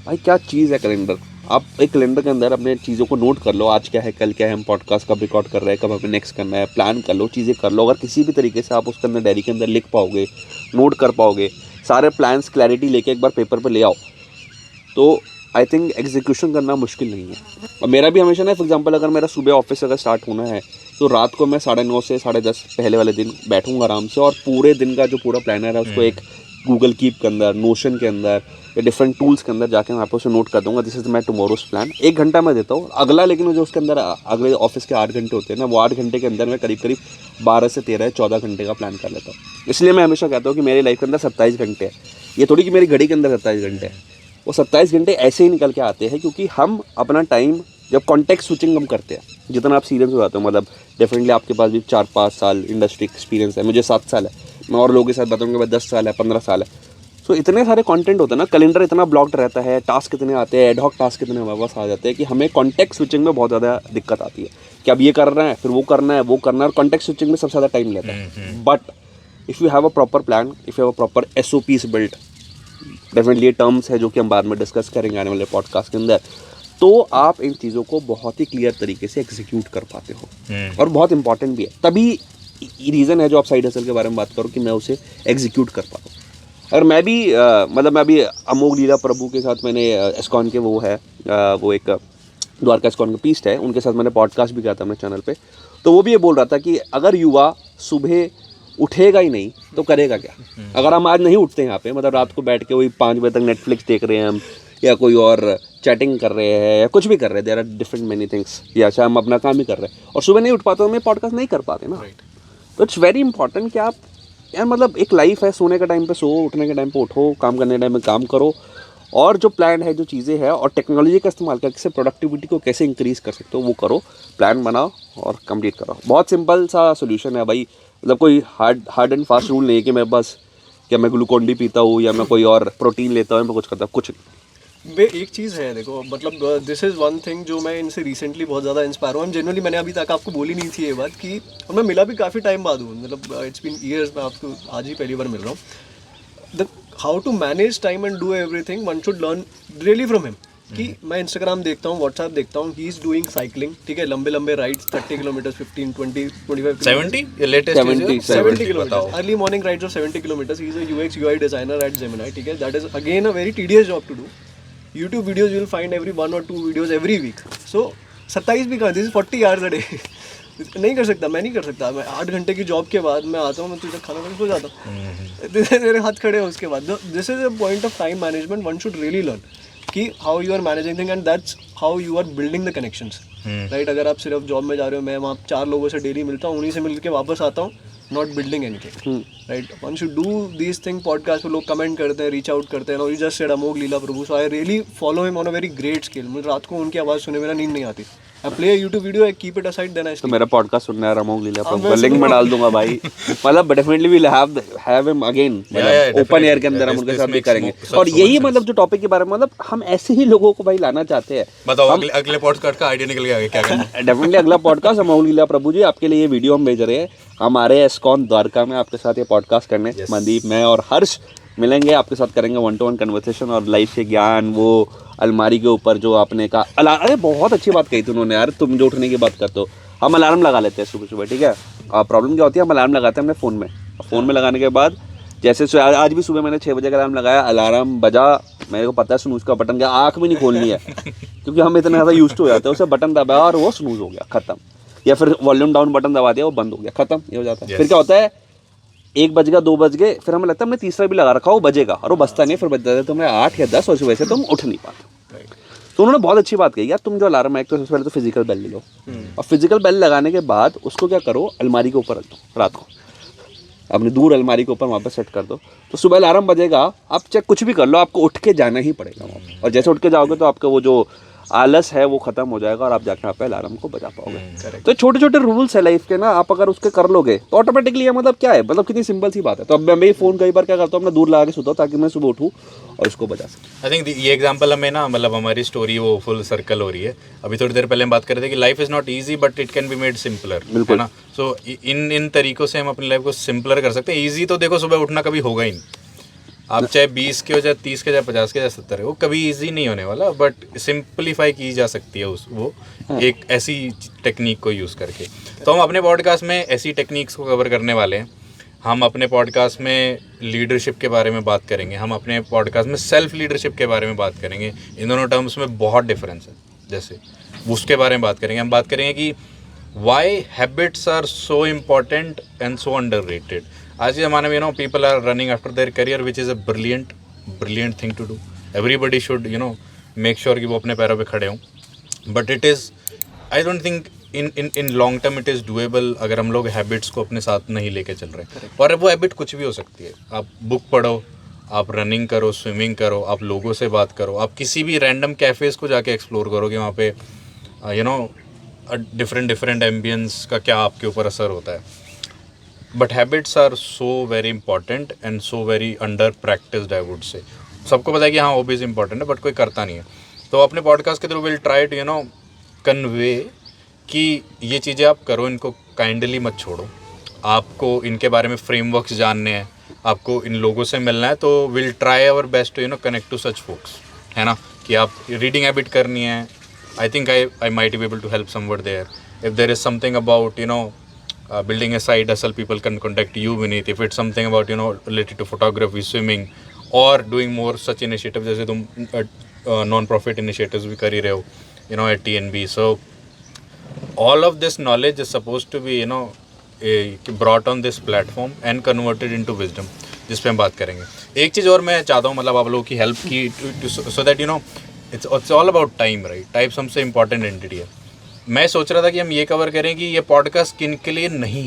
भाई क्या चीज़ है कैलेंडर। आप एक कैलेंडर के अंदर अपने चीज़ों को नोट कर लो, आज क्या है, कल क्या है, हम पॉडकास्ट कब रिकॉर्ड कर रहे हैं, कब हमें नेक्स्ट करना है, प्लान कर लो, चीज़ें कर लो। अगर किसी भी तरीके से आप उसके अंदर डायरी के अंदर लिख पाओगे, नोट कर पाओगे, सारे प्लान्स क्लैरिटी लेके एक बार पेपर पर ले आओ, तो आई थिंक एग्जीक्यूशन करना मुश्किल नहीं है। और मेरा भी हमेशा ना, फॉर एग्जांपल अगर मेरा सुबह ऑफिस अगर स्टार्ट होना है, तो रात को मैं 9:30 से 10:30 पहले वाले दिन बैठूंगा आराम से, और पूरे दिन का जो पूरा प्लानर है उसको एक गूगल कीप के अंदर, नोशन के अंदर या डिफरेंट टूल्स के अंदर जाके वहाँ पर उसे नोट कर दूंगा, this is my tomorrow's plan. 1 घंटा मैं देता हूँ अगला, लेकिन जो उसके अंदर अगले ऑफिस के 8 घंटे होते हैं ना, वो 8 घंटे के अंदर मैं करीब 12 से 13 14 घंटे का प्लान कर लेता हूँ। इसलिए मैं हमेशा कहता हूँ कि मेरी लाइफ के अंदर 27 घंटे है। ये थोड़ी कि मेरी घड़ी के अंदर 27 घंटे है, वो 27 घंटे ऐसे ही निकल के आते हैं, क्योंकि हम अपना टाइम जब कॉन्टेक्स्ट स्विचिंग हम करते हैं, जितना आप सीरियस हो जाते हो, मतलब डेफिनेटली आपके पास भी 4-5 साल इंडस्ट्री एक्सपीरियंस है, मुझे 7 साल है, मैं और लोगों के साथ बताऊँगा मैं 10 साल है, 15 साल है। सो इतने सारे कंटेंट होते हैं ना, कैलेंडर इतना ब्लॉक्ड रहता है, टास्क इतने आते हैं, एडहॉक टास्क इतने हमारे पास आ जाते हैं कि हमें कॉन्टेक्स्ट स्विचिंग में बहुत ज़्यादा दिक्कत आती है कि अब ये कर रहे हैं, फिर वो करना है, वो करना है, और कॉन्टेक्स्ट स्विचिंग में सबसे ज़्यादा टाइम लेता है। But if you have a proper plan, if you have a proper SOPs built, definitely ये टर्म्स है जो कि हम बाद में डिस्कस करेंगे आने वाले पॉडकास्ट के अंदर, तो आप इन चीज़ों को बहुत ही क्लियर तरीके से एग्जीक्यूट कर पाते हो, और बहुत इंपॉर्टेंट भी है। तभी रीज़न है जो आप साइड हसल के बारे में बात करो कि मैं उसे एग्जीक्यूट कर पाता हूँ। अगर मैं भी मतलब मैं अभी अमोघ लीला प्रभु के साथ मैंने एस्कॉन के वो एक द्वारका एस्कॉन के पीस्ट है, उनके साथ मैंने पॉडकास्ट भी किया था अपने चैनल पे, तो वो भी ये बोल रहा था कि अगर युवा सुबह उठेगा ही नहीं तो करेगा क्या। अगर हम आज नहीं उठते हैं यहाँ पे, मतलब रात को बैठ के वही 5 बजे तक नेटफ्लिक्स देख रहे हैं हम, या कोई और चैटिंग कर रहे हैं, या कुछ भी कर रहे हैं, there are different many things, या चाहे हम अपना काम ही कर रहे हैं, और सुबह नहीं उठ पाते, हमें पॉडकास्ट नहीं कर पाते ना। तो इट्स वेरी इंपॉर्टेंट कि आप यार, मतलब एक लाइफ है, सोने के टाइम पे सो, उठने के टाइम पे उठो, काम करने के टाइम पे काम करो, और जो प्लान है, जो चीज़ें हैं, और टेक्नोलॉजी का इस्तेमाल करके प्रोडक्टिविटी को कैसे इंक्रीज़ कर सकते हो वो करो, प्लान बनाओ और कंप्लीट करो। बहुत सिंपल सा सोल्यूशन है भाई, मतलब कोई हार्ड एंड फास्ट रूल नहीं है कि मैं बस क्या मैं ग्लूकोन डी पीता हूँ या मैं कोई और प्रोटीन लेता हूँ, मैं कुछ करता हूँ, कुछ बे एक चीज़ है, देखो मतलब दिस इज़ वन थिंग जो मैं इनसे रिसेंटली बहुत ज़्यादा इंस्पायर हुआ। जनरली मैंने अभी तक आपको बोली नहीं थी ये बात कि, और मैं मिला भी काफ़ी टाइम बाद हूँ, मतलब इट्स बीन ईयर्स, मैं आपको आज ही पहली बार मिल रहा हूँ। The how to manage time and do everything, one should learn really from him. कि मैं इंस्टाग्राम देखता हूँ, व्हाट्सएप देखता हूँ, ही इज़ डूइंग साइकिलिंग, ठीक है, लंबे लंबे rides, 30 kilometre, 15, 20, 25 70 kilometre, early morning rides of 70 kilometre. He is a UX UI designer at Gemini, ठीक है, that is again a very tedious job to do. YouTube videos you will find every 1 or 2 videos every week. So 27 भी कहाँ, this is 40 hours a day। नहीं कर सकता, मैं नहीं कर सकता। मैं 8 घंटे की जॉब के बाद मैं आता हूँ, मैं तुझे खाना खा सो जाता हूँ, मेरे हाथ खड़े हैं उसके बाद। This is a point of time management, one should really learn कि how you are managing thing, and that's how you are building the connections, right. अगर आप सिर्फ जॉब में जा रहे हो, मैं वहाँ 4 लोगों से डेली मिलता हूँ, उन्हीं से मिल के वापस आता हूँ, not building anything, right. One should do this thing. Podcast पे लोग कमेंट करते हैं, रीच आउट करते हैं, और you just said Amogh Leela Prabhu, so I really follow him on a very great scale. मुझे रात को उनकी आवाज़ सुने मेरा नींद नहीं आती, I play a YouTube video, I keep it aside, then I तो sleep. मेरा पॉडकास्ट सुनना है अमोघ लीला हाँ, पर मैं लिंक में सुनूंगा। डाल दूंगा भाई मतलब definitely will have him again मतलब ओपन एयर के अंदर हम उनके साथ भी करेंगे और यही मतलब जो टॉपिक के बारे में मतलब हम ऐसे ही लोगों को भाई लाना चाहते हैं बताओ अगले पॉडकास्ट का आइडिया निकल गया क्या करना है? डेफिनेटली अगला पॉडकास्ट अमोघ लीला प्रभु जी आपके लिए ये वीडियो हम भेज रहे हैं हमारे एस्कॉन द्वारका में आपके साथ ये पॉडकास्ट करने मनदीप मैं और हर्ष मिलेंगे आपके साथ करेंगे 1-to-1 कन्वर्सेशन और लाइफ के ज्ञान वो अलमारी के ऊपर जो आपने कहा अरे बहुत अच्छी बात कही थी उन्होंने यार तुम जो उठने की बात करते हो हम अलार्म लगा लेते हैं सुबह सुबह ठीक है प्रॉब्लम क्या होती है हम अलार्म लगाते हैं अपने फ़ोन में लगाने के बाद जैसे आज भी सुबह मैंने 6 बजे का अलार्म लगाया अलार्म बजा मेरे को पता है स्नूज़ का बटन क्या आँख भी नहीं खोलनी है क्योंकि हम इतना ज़्यादा यूज हो जाते हैं उसे बटन दबाया और वो स्नूज़ हो गया ख़त्म या फिर वॉल्यूम डाउन बटन दबा दिया वो बंद हो गया ख़त्म ये हो जाता है फिर क्या होता है 1 बज गया 2 बज गए फिर हमें लगता है हमने तीसरा भी लगा रखा वो बजेगा और वो बजता नहीं फिर बज जाता है तुम्हें 8 या 10 और सुबह से तुम उठ नहीं पाते तो उन्होंने बहुत अच्छी बात कही यार तुम जो अलार्म है एक तो सबसे पहले तो फिजिकल बेल ले लो और फिजिकल बेल लगाने के बाद उसको क्या करो अलमारी के ऊपर रख दो रात को अपनी दूर अलमारी के ऊपर वहाँ पर सेट कर दो तो सुबह अलार्म बजेगा आप चाहे कुछ भी कर लो आपको उठ के जाना ही पड़ेगा वहाँ पर और जैसे उठ के जाओगे तो आपका वो जो आलस है वो खत्म हो जाएगा और आप जाके यहाँ पे अलार्म को बजा पाओगे तो छोटे छोटे रूल्स है लाइफ के ना आप अगर उसके कर लोगे तो ऑटोमेटिकली मतलब क्या है मतलब कितनी सिंपल सी बात है तो अब मैं फ़ोन कई बार क्या करता हूँ अपना दूर लगा के सोता हूँ ताकि मैं सुबह उठूँ और उसको बजा सकूँ। आई थिंक ये एग्जांपल हमें ना मतलब हमारी स्टोरी वो फुल सर्कल हो रही है अभी थोड़ी देर पहले हम बात कर रहे थे कि life is not easy but it can be made simpler है ना सो इन तरीक़ों से हम अपनी लाइफ को सिंपलर कर सकते हैं। ईजी तो देखो सुबह उठना कभी होगा ही नहीं आप चाहे 20 के हो चाहे 30 के चाहे 50 के चाहे 70 हो कभी इजी नहीं होने वाला बट सिंपलीफाई की जा सकती है वो एक ऐसी टेक्निक को यूज़ करके। तो हम अपने पॉडकास्ट में ऐसी टेक्निक्स को कवर करने वाले हैं। हम अपने पॉडकास्ट में लीडरशिप के बारे में बात करेंगे हम अपने पॉडकास्ट में सेल्फ लीडरशिप के बारे में बात करेंगे इन दोनों टर्म्स में बहुत डिफरेंस है जैसे उसके बारे में बात करेंगे। हम बात करेंगे कि why habits are so important and so underrated. आज के ज़माने में people are running after their career which is a brilliant thing to do. Everybody should make sure कि वो अपने पैरों पे खड़े हों but it is I don't think in long term it is doable अगर हम लोग हैबिट्स को अपने साथ नहीं लेके चल रहे। और वो हैबिट कुछ भी हो सकती है। आप बुक पढ़ो आप रनिंग करो स्विमिंग करो आप लोगों से बात करो आप किसी भी रैंडम कैफ़ेज़ को जाके एक्सप्लोर करो कि वहाँ पे डिफरेंट एम्बियंस का क्या आपके ऊपर असर होता है। But habits are so very important and so very under practised I would say. सबको पता है कि हाँ हॉबीज़ इंपॉर्टेंट है बट कोई करता नहीं है। तो अपने पॉडकास्ट के through will try to convey कि ये चीज़ें आप करो इनको काइंडली मत छोड़ो। आपको इनके बारे में फ्रेमवर्क्स जानने हैं आपको इन लोगों से मिलना है तो will try our best to connect to such folks है ना कि आप रीडिंग हैबिट करनी है। I think I might be able to help someone there if there is something about building a side hustle people can contact you Vineet if it's something about related to photography swimming or doing more such initiatives जैसे तुम non-profit initiatives भी कर ही रहे हो at TNB। so all of this knowledge is supposed to be brought on this platform and converted into wisdom जिस पे हम बात करेंगे। एक चीज़ और मैं चाहता हूँ मतलब आप लोगों की हेल्प की so that it's all about time right। Time सबसे इम्पॉर्टेंट एंटिटी है। मैं सोच रहा था कि हम ये कवर करें कि ये पॉडकास्ट किन के लिए नहीं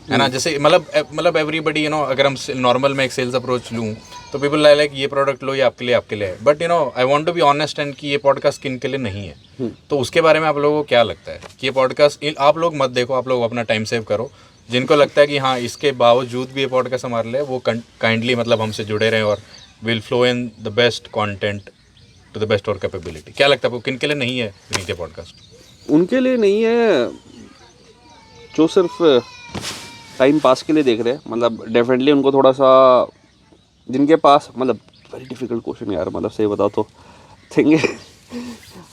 है ना जैसे मतलब एवरीबडी अगर हम नॉर्मल में एक सेल्स अप्रोच लूँ तो पीपल लाइक ये प्रोडक्ट लो ये आपके लिए है but I want to be honest and कि ये पॉडकास्ट किन के लिए नहीं है। तो उसके बारे में आप लोगों को क्या लगता है कि ये पॉडकास्ट आप लोग मत देखो आप लोग अपना टाइम सेव करो जिनको लगता है कि हाँ इसके बावजूद भी ये पॉडकास्ट हमारे लिए वो काइंडली मतलब हमसे जुड़े रहें और will flow in the best content to the best और कैपेबिलिटी। क्या लगता है आपको किन के लिए नहीं है ये पॉडकास्ट? उनके लिए नहीं है जो सिर्फ टाइम पास के लिए देख रहे हैं मतलब डेफिनेटली उनको थोड़ा सा जिनके पास मतलब वेरी डिफिकल्ट क्वेश्चन यार मतलब सही बताओ तो थिंग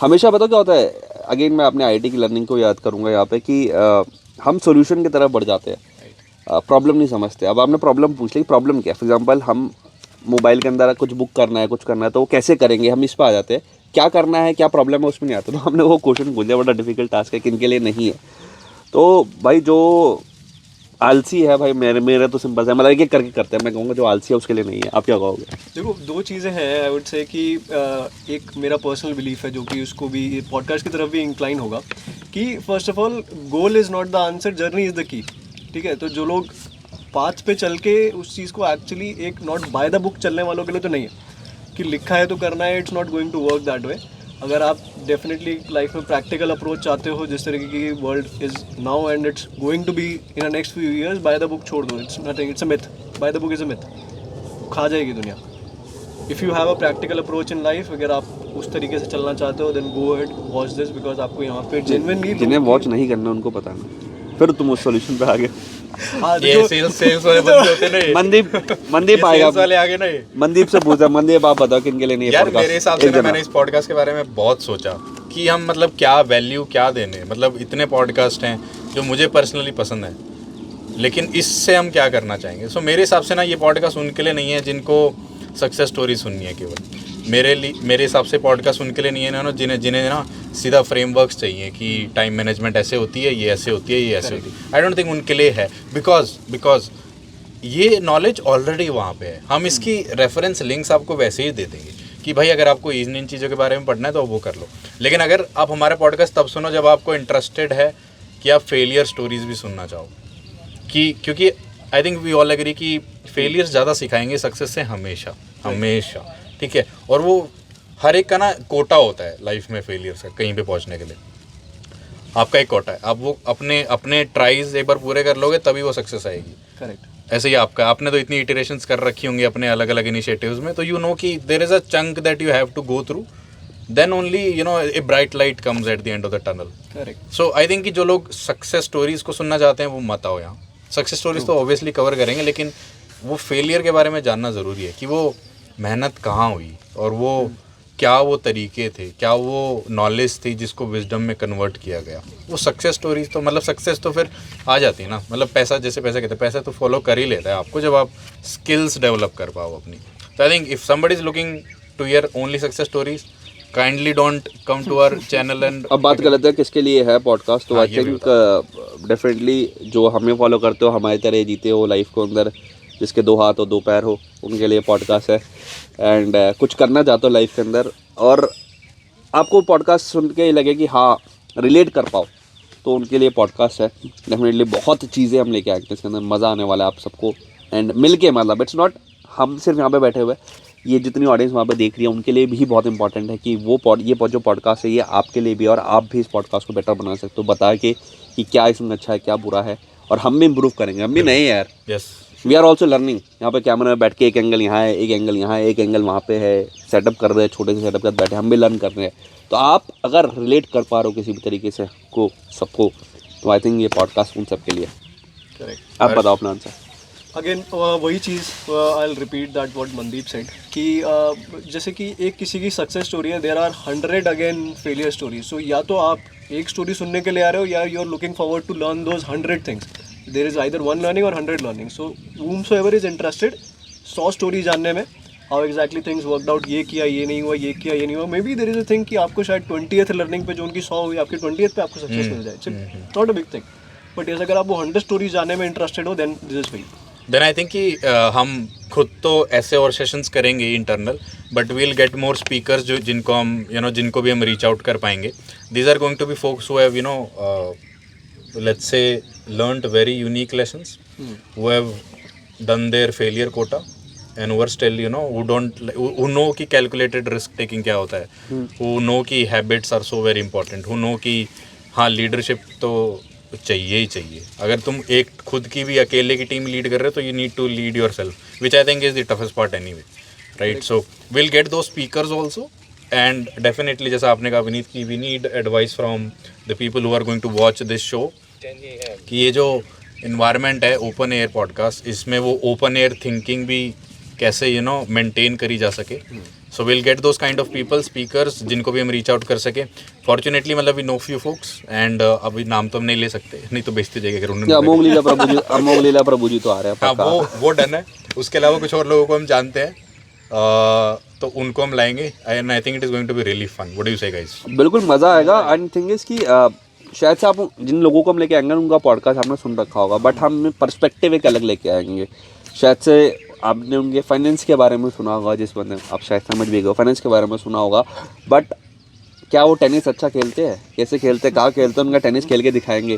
हमेशा बताओ क्या होता है अगेन मैं अपने आईटी की लर्निंग को याद करूँगा यहाँ पे कि हम सॉल्यूशन की तरफ बढ़ जाते हैं प्रॉब्लम नहीं समझते। अब आपने प्रॉब्लम पूछ ली प्रॉब्लम क्या फॉर एग्जांपल हम मोबाइल के अंदर कुछ बुक करना है तो वो कैसे करेंगे हम इस पर आ जाते हैं क्या करना है क्या प्रॉब्लम है उसमें नहीं आता। तो हमने वो क्वेश्चन पूछ लिया बड़ा डिफिकल्ट टास्क है किन के लिए नहीं है। तो भाई जो आलसी है भाई मेरे तो सिंपल है मतलब एक करके करते हैं मैं कहूँगा जो आलसी है उसके लिए नहीं है। आप क्या कहोगे? देखो दो चीज़ें हैं आई वुड से कि एक मेरा पर्सनल बिलीफ है जो कि उसको भी पॉडकास्ट की तरफ भी इंक्लाइन होगा कि first of all goal is not the answer journey is the key. ठीक है तो जो लोग पाथ पे चल के उस चीज़ को एक्चुअली एक नॉट बाय द बुक चलने वालों के लिए तो नहीं है कि लिखा है तो करना है it's not going to work that way अगर आप डेफिनेटली लाइफ में प्रैक्टिकल अप्रोच चाहते हो जिस तरीके की world is now and it's going to be in the next few years, by the book छोड़ दो, it's nothing, it's a myth, by the book is a myth, खा जाएगी दुनिया. If you have a practical approach in life, अगर आप उस तरीके से चलना चाहते हो, then go ahead, watch this, because आपको यहाँ पे जेन्युइनली जिन्हें वॉच नहीं करना उनको पता ना, फिर तुम उस सॉल्यूशन पे आ गए. ये सेल्स वाले बंदे होते ना ये। मनदीप आएगा, सेल्स वाले आगे ना ये। मनदीप से पूछा, मनदीप आप बताओ किन के लिए नहीं है यार podcast? मेरे हिसाब से ना मैंने इस पॉडकास्ट के बारे में बहुत सोचा कि हम मतलब क्या वैल्यू क्या देने, मतलब इतने पॉडकास्ट हैं जो मुझे पर्सनली पसंद है, लेकिन इससे हम क्या करना चाहेंगे. सो मेरे हिसाब से ना ये पॉडकास्ट उनके लिए नहीं है जिनको सक्सेस स्टोरी सुननी है केवल. मेरे हिसाब से पॉडकास्ट उनके लिए नहीं है ना जिन्हें ना सीधा फ्रेमवर्क्स चाहिए कि टाइम मैनेजमेंट ऐसे होती है, ये ऐसे होती है, ये ऐसे होती है. आई डोंट थिंक उनके लिए है, बिकॉज ये नॉलेज ऑलरेडी वहाँ पे है. हम इसकी रेफरेंस लिंक्स आपको वैसे ही दे देंगे कि भाई अगर आपको इन चीज़ों के बारे में पढ़ना है तो वो कर लो. लेकिन अगर आप हमारे पॉडकास्ट तब सुनो जब आपको इंटरेस्टेड है कि आप फेलियर स्टोरीज भी सुनना चाहो, कि क्योंकि I think we all agree कि फेलियर्स ज़्यादा सिखाएंगे सक्सेस से, हमेशा हमेशा. ठीक है, और वो हर एक का ना कोटा होता है लाइफ में फेलियर्स का, कहीं पे पहुंचने के लिए आपका एक कोटा है. आप वो अपने ट्राइज एक बार पूरे कर लोगे तभी वो सक्सेस आएगी. करेक्ट. ऐसे ही आपने तो इतनी इटरेशंस कर रखी होंगी अपने अलग अलग इनिशिएटिव्स में, तो यू नो कि there is a chunk that you have to go through, then only you know a bright light comes at the end of the tunnel. Correct. So I think कि जो लोग सक्सेस स्टोरीज को सुनना चाहते हैं वो मत आओ यहाँ. सक्सेस स्टोरीज तो ऑब्वियसली कवर करेंगे, लेकिन वो फेलियर के बारे में जानना ज़रूरी है कि वो मेहनत कहाँ हुई और वो क्या वो तरीके थे, क्या वो नॉलेज थी जिसको विजडम में कन्वर्ट किया गया. वो सक्सेस स्टोरीज तो मतलब सक्सेस तो फिर आ जाती है ना, मतलब पैसा जैसे पैसा कहते हैं, पैसा तो फॉलो कर ही लेता है आपको जब आप स्किल्स डेवलप कर पाओ अपनी. तो I think if somebody is looking to hear only success stories, kindly don't come to our channel. And अब बात कर लेते हैं किसके लिए है पॉडकास्ट. तो आई थिंक डेफिनेटली जो हमें फॉलो करते हो, हमारी तरह जीते हो लाइफ को अंदर, जिसके 2 हाथ हो 2 पैर हो, उनके लिए पॉडकास्ट है. एंड कुछ करना चाहते हो लाइफ के अंदर और आपको पॉडकास्ट सुन के लगे कि हाँ रिलेट कर पाओ, तो उनके लिए पॉडकास्ट है. डेफिनेटली बहुत चीज़ें हम लेके आएंगे इसके अंदर, मज़ा आने वाला है आप सबको. एंड मिल के मतलब इट्स नॉट हम सिर्फ यहाँ पे बैठे हुए, ये जितनी ऑडियंस वहाँ पे देख रही है उनके लिए भी बहुत इंपॉर्टेंट है कि वो जो पॉडकास्ट है ये आपके लिए भी, और आप भी इस पॉडकास्ट को बेटर बना सकते हो बता के कि क्या इसमें अच्छा है क्या बुरा है, और हम भी इम्प्रूव करेंगे. हम भी नहीं है यार, yes we are also learning. यहाँ पे कैमरा में बैठ के एक एंगल यहाँ है, एक एंगल यहाँ है, एक एंगल वहाँ पे है, सेटअप कर रहे हैं, छोटे से सेटअप के साथ बैठे हम भी लर्न कर रहे हैं. तो आप अगर रिलेट कर पा रहे हो किसी भी तरीके से को सबको, तो आई थिंक ये पॉडकास्ट उन सबके लिए. करेक्ट. आप बताओ अपना आंसर. अगेन वही चीज़ I will repeat that what Mandeep said कि जैसे कि एक किसी की सक्सेस स्टोरी है, there are 100 again failure story. So या तो आप एक स्टोरी सुनने के लिए आ रहे हो या you are looking forward to learn those 100 things. There is either 1 learning और 100 learning. So whomsoever is interested 100 story जानने में, how exactly things worked out, ये किया ये नहीं हुआ, ये किया ये नहीं हुआ. Maybe there is a thing कि आपको शायद 20th लर्निंग पे जो उनकी 100 हुई, आपकी 20th पे आपको सक्सेस मिल जाए. It's not a big thing. But अगर आप वो 100 स्टोरीज जानने में इंटरेस्टेड हो, then this is very. Then I think कि हम खुद तो ऐसे और सेशंस करेंगे internal, but we'll get more speakers जो जिनको हम जिनको भी हम रीच आउट कर पाएंगे. These are going to be folks who have let's say learned very unique lessons, who have done their failure quota and who are still who know कि calculated risk taking क्या होता है, who know कि habits are so very important, who know कि हाँ leadership तो चाहिए ही चाहिए. अगर तुम एक खुद की भी अकेले की टीम लीड कर रहे हो तो you need to lead yourself, which I think is the toughest part anyway, right? So we'll get those speakers also. And definitely जैसा आपने कहा विनीत कि we need advice from the people who are going to watch this show, कि ये जो इन्वायरमेंट है ओपन एयर पॉडकास्ट, इसमें वो ओपन एयर थिंकिंग भी कैसे मेंटेन करी जा सके. So will get those kind of people, speakers जिनको भी हम रीच आउट कर सके. फॉर्चुनेटली मतलब we know few folks and अभी नाम तो हम नहीं ले सकते, नहीं तो बेइज्जती जाएगी अगर उन्होंने. अमोघ लीला प्रभु जी तो आ रहे हैं. हाँ वो डन है. उसके अलावा कुछ और लोगों को हम जानते हैं, तो उनको हम लाएंगे. And I think it is going to be really fun. What do you say guys? बिल्कुल मज़ा आएगा. एंड थिंग इज कि शायद से आप जिन लोगों को हम लेके आएंगे उनका पॉडकास्ट आपने सुन रखा होगा, बट हम पर्सपेक्टिव एक अलग लेके आएंगे. शायद से आपने उनके फाइनेंस के बारे में सुना होगा, जिस बंदे आप शायद समझ भी गए फाइनेंस के बारे में सुना होगा, बट क्या वो टेनिस अच्छा खेलते हैं, कैसे खेलते हैं, कहाँ खेलते हैं, उनका टेनिस खेल के दिखाएंगे.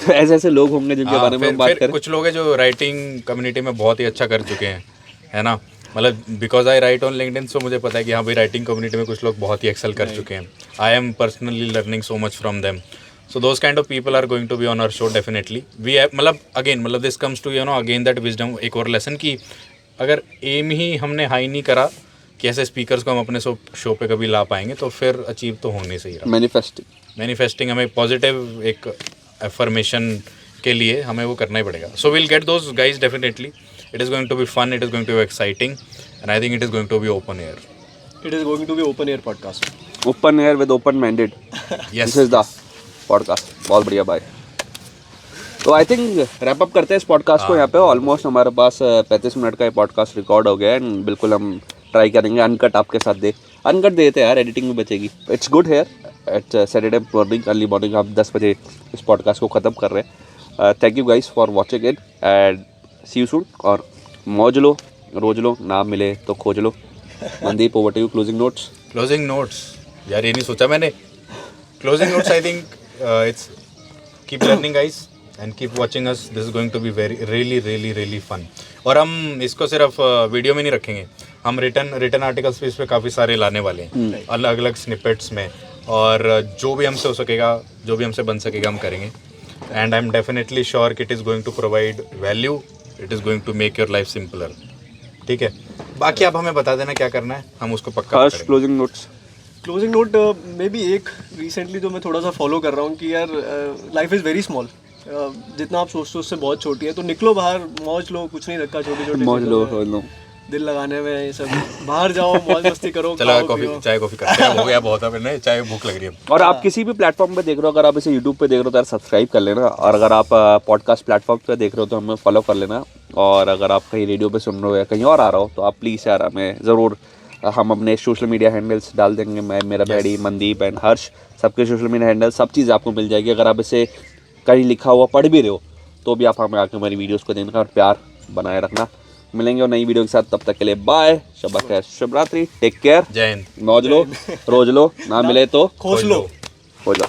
तो ऐसे लोग होंगे जिनके बारे में हम बात करें. कुछ लोग हैं जो राइटिंग कम्युनिटी में बहुत ही अच्छा कर चुके हैं, है ना. मतलब because I write on LinkedIn, so मुझे पता है कि हाँ भाई राइटिंग कम्युनिटी में कुछ लोग बहुत ही एक्सेल कर चुके हैं. I am personally learning so much from them. So those kind of people are going to be on our show definitely. We have मतलब this comes to again that wisdom, एक और lesson कि अगर एम ही हमने हाई नहीं करा कि ऐसे स्पीकर्स को हम अपने शो पे कभी ला पाएंगे, तो फिर अचीव तो होने से ही रहा. मैनिफेस्टिंग हमें पॉजिटिव एक एफर्मेशन के लिए हमें वो करना ही पड़ेगा. So will get those guys definitely. It is going to be fun, it is going to be exciting, and I think it is going to be open air. It is going to be open air podcast. Open air with open minded. Yes. This is the podcast. बहुत बढ़िया भाई. तो आई थिंक रैप अप करते हैं इस पॉडकास्ट को यहाँ पे. ऑलमोस्ट हमारे पास 35 मिनट का ये पॉडकास्ट रिकॉर्ड हो गया. एंड बिल्कुल हम ट्राई करेंगे अनकट आपके साथ अनकट देते यार, एडिटिंग में बचेगी. It's good here at Saturday morning, early morning आप 10 बजे इस पॉडकास्ट को ख़त्म कर रहे हैं. Thank you guys for watching it and see you soon. और मौज लो, रोज लो, ना मिले तो खोज लो. Mandeep, over to you. Closing notes. Closing notes यार, ये नहीं सोचा मैंने. Closing notes I think it's keep learning guys and keep watching us. This is going to be very really fun. और हम इसको सिर्फ वीडियो में नहीं रखेंगे, हम रिटन आर्टिकल्स भी इस पर काफ़ी सारे लाने वाले हैं, अलग अलग स्निपेट्स में. और जो भी हमसे हो सकेगा, जो भी हमसे बन सकेगा, हम करेंगे. And I am definitely sure कि it is going to provide value, it is going to make your life simpler. ठीक है, बाकी आप हमें बता देना क्या करना है, हम उसको पक्का करेंगे. Closing notes. Closing note may be एक रिसेंटली जो मैं थोड़ा सा फॉलो कर रहा हूँ कि यार लाइफ इज़ वेरी स्मॉल. जितना आप सोचते हो उससे बहुत छोटी है. तो निकलो बाहर, मौज लो, कुछ नहीं रखा छोटी छोटी मौज लो. दिल लगाने में ये सब. बाहर जाओ, मौज मस्ती करो. चलो चाय कॉफी करते हैं, हो गया बहुत है, नहीं चाय भूख लग रही है. और आप किसी भी प्लेटफॉर्म पे देख रहे हो, अगर आप इसे यूट्यूब पे देख रहे हो तो यार सब्सक्राइब कर लेना. और अगर आप पॉडकास्ट प्लेटफॉर्म पे देख रहे हो तो हमें फॉलो कर लेना. और अगर आप कहीं रेडियो पे सुन रहे हो या कहीं और आ रहा हो तो आप प्लीज़ यार हमें ज़रूर, हम अपने सोशल मीडिया हैंडल्स डाल देंगे. मैं, मेरा डैडी, मनदीप एंड हर्ष, सबके सोशल मीडिया हैंडल, सब चीज़ आपको मिल जाएगी. अगर आप इसे कहीं लिखा हुआ पढ़ भी रहे हो तो भी आप हमें आके हमारी वीडियोज़ को देना और प्यार बनाए रखना. मिलेंगे और नई वीडियो के साथ, तब तक के लिए बाय. शब्बा खैर, शुभ रात्रि, टेक केयर, जय हिंद. मौज लो, रोज लो, ना मिले तो खोज लो.